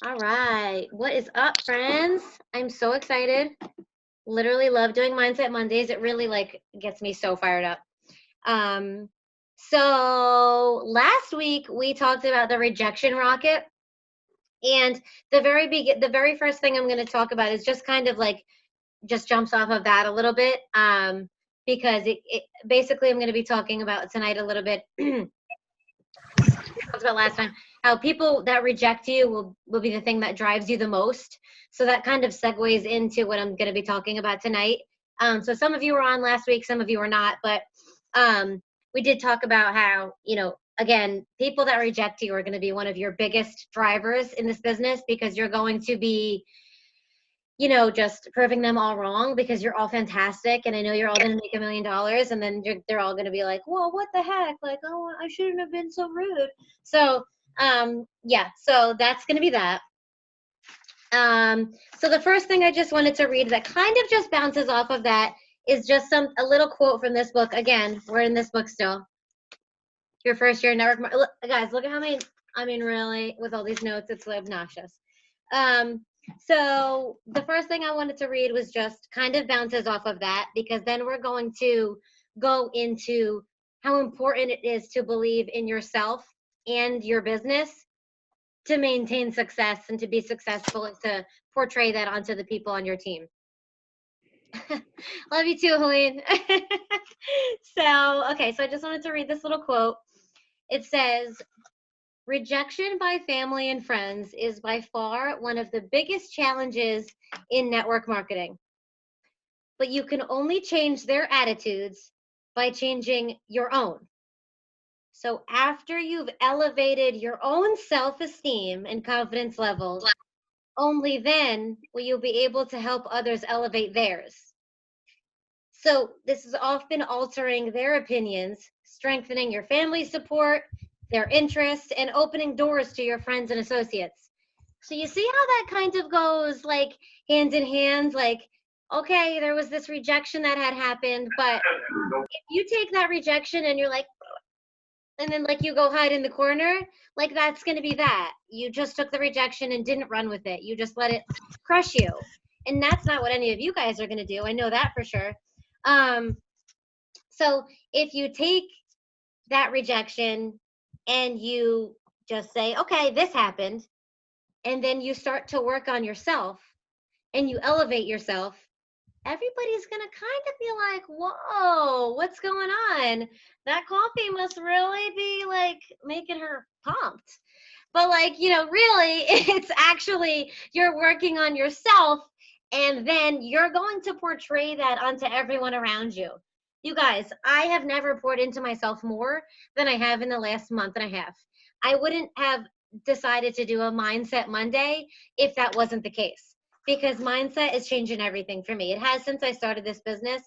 All right. What is up, friends? I'm so excited. Literally love doing Mindset Mondays. It really like gets me so fired up. Um, so last week we talked about the rejection rocket, and the very first thing I'm going to talk about is just kind of like just jumps off of that a little bit. Because it basically I'm going to be talking about tonight a little bit talked about last time, how people that reject you will be the thing that drives you the most. So that kind of segues into what I'm going to be talking about tonight. So some of you were on last week, some of you were not, but we did talk about how, again, people that reject you are going to be one of your biggest drivers in this business because you're going to be just proving them all wrong because you're all fantastic and I know you're all going to make $1 million, and then they're all going to be like, well, what the heck? Like, oh, I shouldn't have been so rude. So, yeah, so that's going to be that. So the first thing I just wanted to read that kind of just bounces off of that is just a little quote from this book. Again, we're in this book still. Your first year network. Guys, look at how many, really, with all these notes, it's obnoxious. So the first thing I wanted to read was just kind of bounces off of that, because then we're going to go into how important it is to believe in yourself and your business to maintain success and to be successful and to portray that onto the people on your team. Love you too, Helene. Okay, so I just wanted to read this little quote. It says, rejection by family and friends is by far one of the biggest challenges in network marketing. But you can only change their attitudes by changing your own. So after you've elevated your own self-esteem and confidence levels, only then will you be able to help others elevate theirs. So this is often altering their opinions, strengthening your family support, their interests, and opening doors to your friends and associates. So you see how that kind of goes like hand in hand, like, okay, there was this rejection that had happened, but if you take that rejection and you're like, and then like you go hide in the corner, like that's going to be that. You just took the rejection and didn't run with it. You just let it crush you. And that's not what any of you guys are going to do. I know that for sure. So if you take that rejection and you just say, okay, this happened, and then you start to work on yourself and you elevate yourself, everybody's going to kind of be like, whoa, what's going on? That coffee must really be like making her pumped. But like, really, it's actually you're working on yourself, and then you're going to portray that onto everyone around you. You guys, I have never poured into myself more than I have in the last month and a half. I wouldn't have decided to do a Mindset Monday if that wasn't the case, because mindset is changing everything for me. It has since I started this business,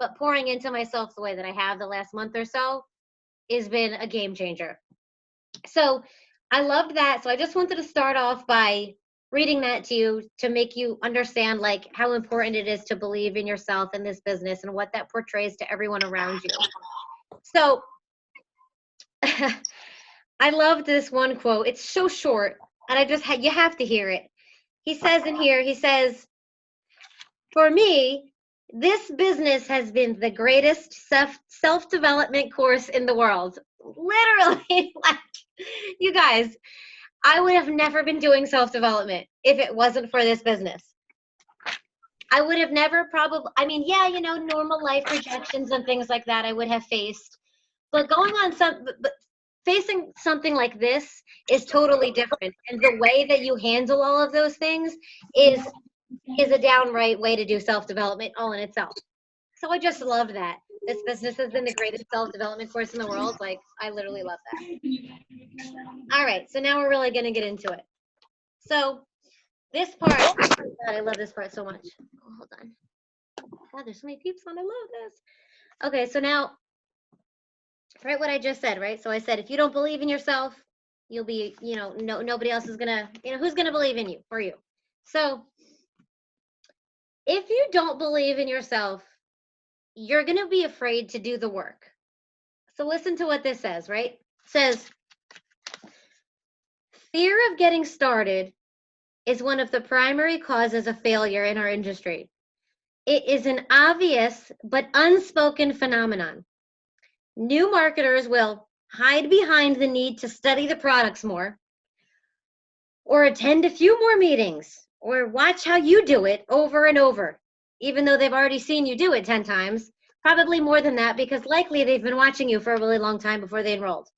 but pouring into myself the way that I have the last month or so has been a game changer. So I loved that. So I just wanted to start off by reading that to you to make you understand like how important it is to believe in yourself in this business and what that portrays to everyone around you. So I love this one quote. It's so short, and I just you have to hear it. He says in here, he says, for me, this business has been the greatest self-development course in the world. Literally, like, you guys, I would have never been doing self-development if it wasn't for this business. I would have never probably, yeah, normal life rejections and things like that I would have faced. But facing something like this is totally different. And the way that you handle all of those things is a downright way to do self-development all in itself. So I just love that. This business has been the greatest self-development course in the world. Like, I literally love that. All right, so now we're really going to get into it. So this part, oh God, I love this part so much. Oh, hold on. God, there's so many peeps on. I love this. Okay, so now, right, what I just said, right? So I said, if you don't believe in yourself, you'll be, nobody else is going to, who's going to believe in you for you? So if you don't believe in yourself, you're going to be afraid to do the work. So listen to what this says, right? It says, fear of getting started is one of the primary causes of failure in our industry. It is an obvious but unspoken phenomenon. New marketers will hide behind the need to study the products more, or attend a few more meetings, or watch how you do it over and over, even though they've already seen you do it 10 times, probably more than that, because likely they've been watching you for a really long time before they enrolled.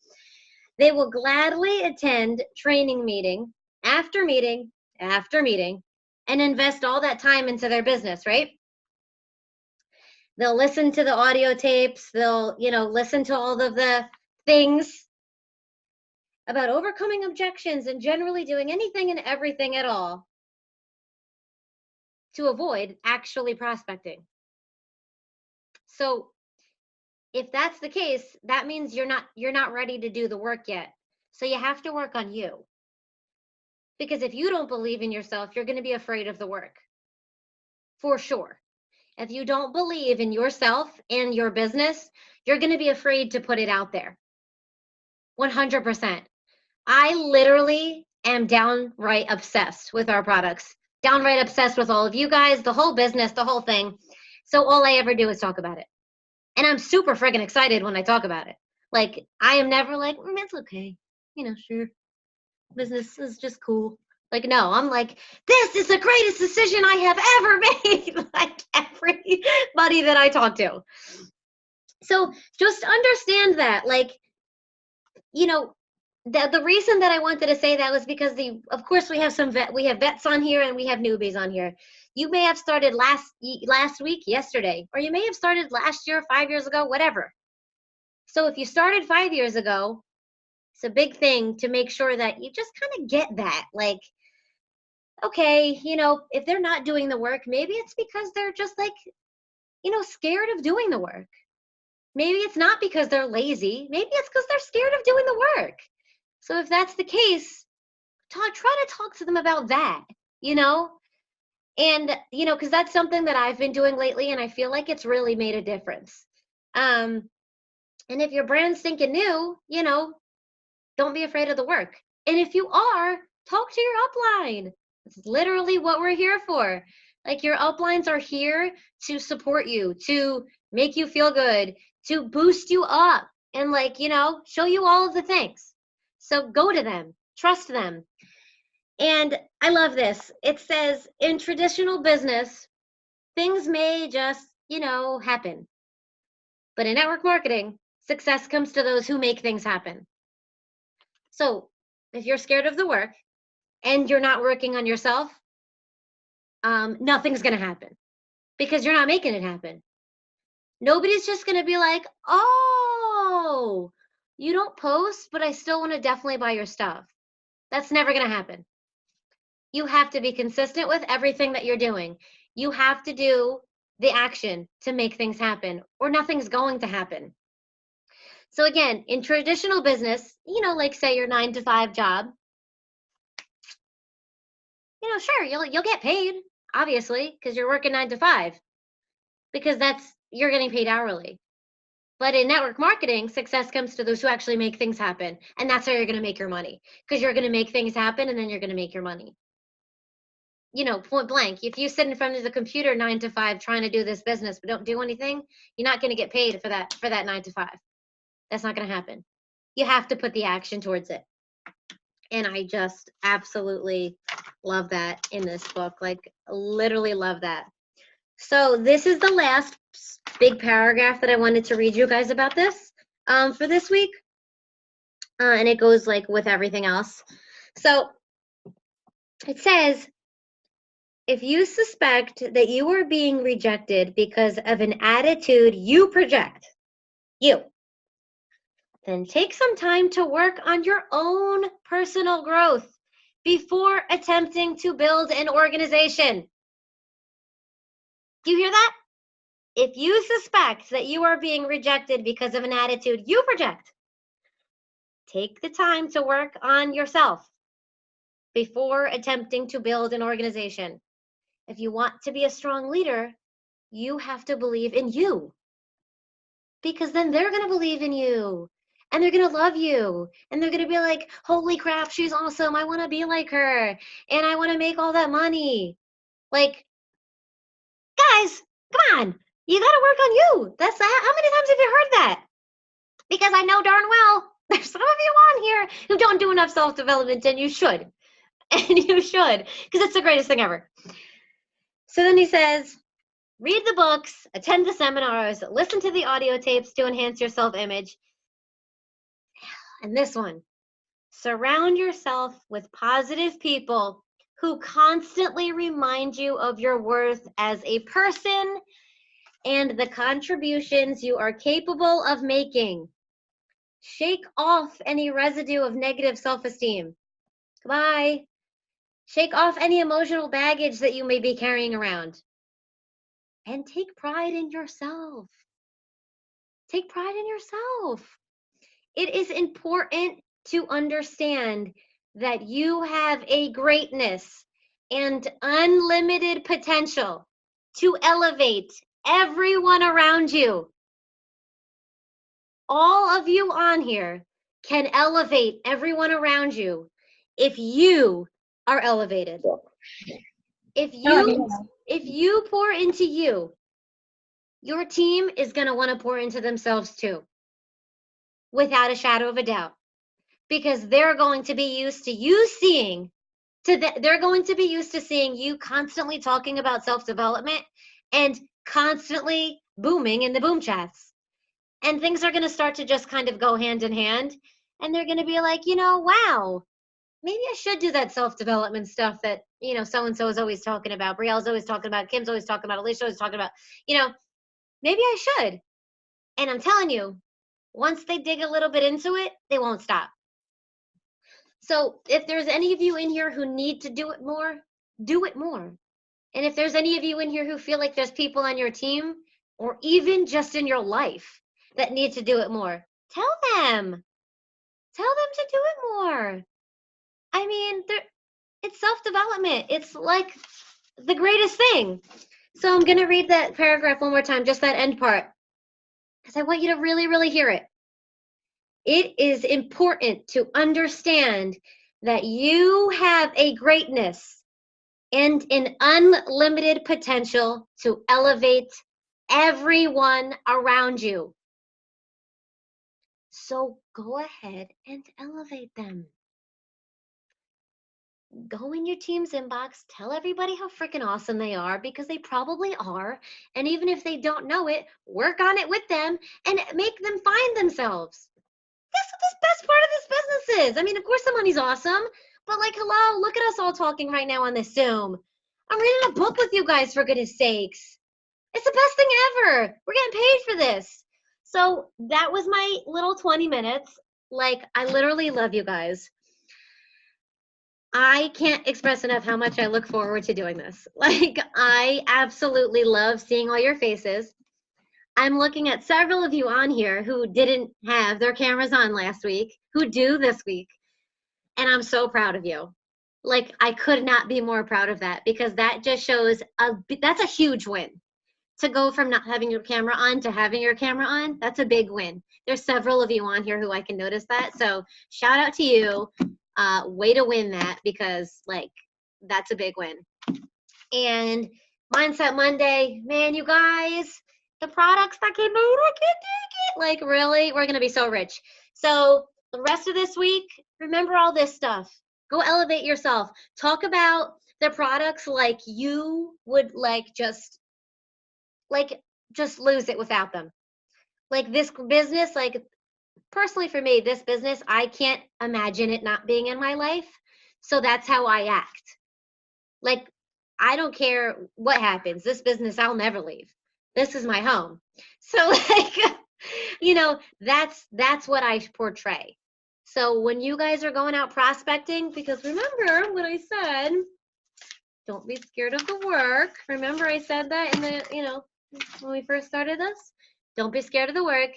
They will gladly attend training meeting after meeting after meeting and invest all that time into their business, right? They'll listen to the audio tapes, they'll, listen to all of the things about overcoming objections and generally doing anything and everything at all to avoid actually prospecting. So if that's the case, that means you're not ready to do the work yet. So you have to work on you. Because if you don't believe in yourself, you're going to be afraid of the work. For sure. If you don't believe in yourself and your business, you're going to be afraid to put it out there. 100%. I literally am downright obsessed with our products, downright obsessed with all of you guys, the whole business, the whole thing. So all I ever do is talk about it. And I'm super friggin' excited when I talk about it. Like, I am never like, it's okay. Sure. Business is just cool. Like, no, I'm like, this is the greatest decision I have ever made. Like everybody that I talk to. So just understand that, like, the reason that I wanted to say that was because of course we have vets on here and we have newbies on here. You may have started last week, yesterday, or you may have started last year, 5 years ago, whatever. So if you started 5 years ago, it's a big thing to make sure that you just kind of get that. Like, okay, if they're not doing the work, maybe it's because they're just like, scared of doing the work. Maybe it's not because they're lazy. Maybe it's because they're scared of doing the work. So if that's the case, try to talk to them about that, and, because that's something that I've been doing lately, and I feel like it's really made a difference. And if your brand's stinking new, don't be afraid of the work. And if you are, talk to your upline. It's literally what we're here for. Like, your uplines are here to support you, to make you feel good, to boost you up, and show you all of the things. So go to them, trust them. And I love this. It says, in traditional business, things may just, happen. But in network marketing, success comes to those who make things happen. So if you're scared of the work and you're not working on yourself, nothing's going to happen because you're not making it happen. Nobody's just going to be like, oh, you don't post, but I still want to definitely buy your stuff. That's never going to happen. You have to be consistent with everything that you're doing. You have to do the action to make things happen, or nothing's going to happen. So again, in traditional business, like say your 9-to-5 job, sure, you'll get paid, obviously, because you're working 9-to-5, because you're getting paid hourly. But in network marketing, success comes to those who actually make things happen. And that's how you're going to make your money, because you're going to make things happen and then you're going to make your money. Point blank, if you sit in front of the computer 9-to-5 trying to do this business but don't do anything, you're not going to get paid for that 9-to-5. That's not going to happen. You have to put the action towards it. And I just absolutely love that in this book, like literally love that. So this is the last big paragraph that I wanted to read you guys about this for this week. And it goes like with everything else. So it says, if you suspect that you are being rejected because of an attitude you project, then take some time to work on your own personal growth before attempting to build an organization. Do you hear that? If you suspect that you are being rejected because of an attitude you project, take the time to work on yourself before attempting to build an organization. If you want to be a strong leader, you have to believe in you, because then they're going to believe in you. and they're going to love you, and they're going to be like, holy crap, she's awesome. I want to be like her, and I want to make all that money. Like, guys, come on. You got to work on you. That's that. How many times have you heard that? Because I know darn well there's some of you on here who don't do enough self-development, and you should. And you should, because it's the greatest thing ever. So then he says, read the books, attend the seminars, listen to the audio tapes to enhance your self-image. And this one, surround yourself with positive people who constantly remind you of your worth as a person and the contributions you are capable of making. Shake off any residue of negative self-esteem. Goodbye. Shake off any emotional baggage that you may be carrying around. And take pride in yourself. Take pride in yourself. It is important to understand that you have a greatness and unlimited potential to elevate everyone around you. All of you on here can elevate everyone around you if you are elevated. If you pour into you, your team is going to want to pour into themselves too, without a shadow of a doubt, because they're going to be used to you seeing they're going to be used to seeing you constantly talking about self-development and constantly booming in the boom chats. And things are going to start to just kind of go hand in hand. And they're going to be like, wow, maybe I should do that self-development stuff that, so-and-so is always talking about. Brielle's always talking about. Kim's always talking about. Alicia always talking about. Maybe I should. And I'm telling you, once they dig a little bit into it, they won't stop. So if there's any of you in here who need to do it more, do it more. And if there's any of you in here who feel like there's people on your team or even just in your life that need to do it more, tell them. Tell them to do it more. I mean, it's self-development. It's like the greatest thing. So I'm going to read that paragraph one more time, just that end part, because I want you to really, really hear it. It is important to understand that you have a greatness and an unlimited potential to elevate everyone around you. So go ahead and elevate them. Go in your team's inbox, tell everybody how freaking awesome they are, because they probably are. And even if they don't know it, work on it with them and make them find themselves. That's what the best part of this business is. I mean, of course the money's awesome, but like, hello, look at us all talking right now on this Zoom. I'm reading a book with you guys, for goodness sakes. It's the best thing ever. We're getting paid for this. So that was my little 20 minutes. Like, I literally love you guys. I can't express enough how much I look forward to doing this. Like, I absolutely love seeing all your faces. I'm looking at several of you on here who didn't have their cameras on last week, who do this week. And I'm so proud of you. Like, I could not be more proud of that, because that just shows that's a huge win. To go from not having your camera on to having your camera on, that's a big win. There's several of you on here who I can notice that. So shout out to you. Way to win that, because like, that's a big win. And Mindset Monday, man, you guys, the products that came out, I can't take it. Like, really, we're gonna be so rich. So the rest of this week, remember all this stuff. Go elevate yourself. Talk about the products like you would just lose it without them. Like, this business, like, personally for me, this business, I can't imagine it not being in my life. So that's how I act. Like, I don't care what happens. This business, I'll never leave. This is my home. So like, that's what I portray. So when you guys are going out prospecting, because remember what I said, don't be scared of the work. Remember I said that in the, when we first started this? Don't be scared of the work.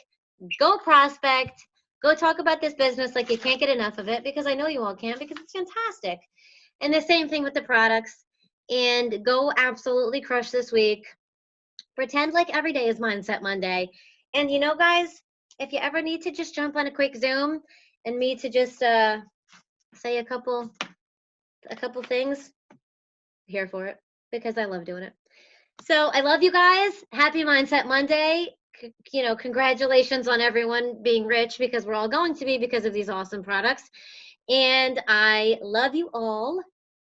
Go prospect. Go talk about this business like you can't get enough of it, because I know you all can, because it's fantastic. And the same thing with the products. And go absolutely crush this week. Pretend like every day is Mindset Monday. And guys, if you ever need to just jump on a quick Zoom and me to just say a couple things, here for it, because I love doing it. So I love you guys. Happy Mindset Monday. You know, congratulations on everyone being rich, because we're all going to be because of these awesome products. And I love you all.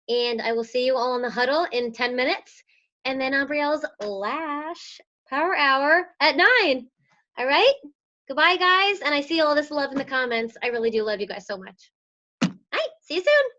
And I will see you all in the huddle in 10 minutes. And then Umbrielle's Lash Power Hour at 9. All right? Goodbye, guys. And I see all this love in the comments. I really do love you guys so much. All right. See you soon.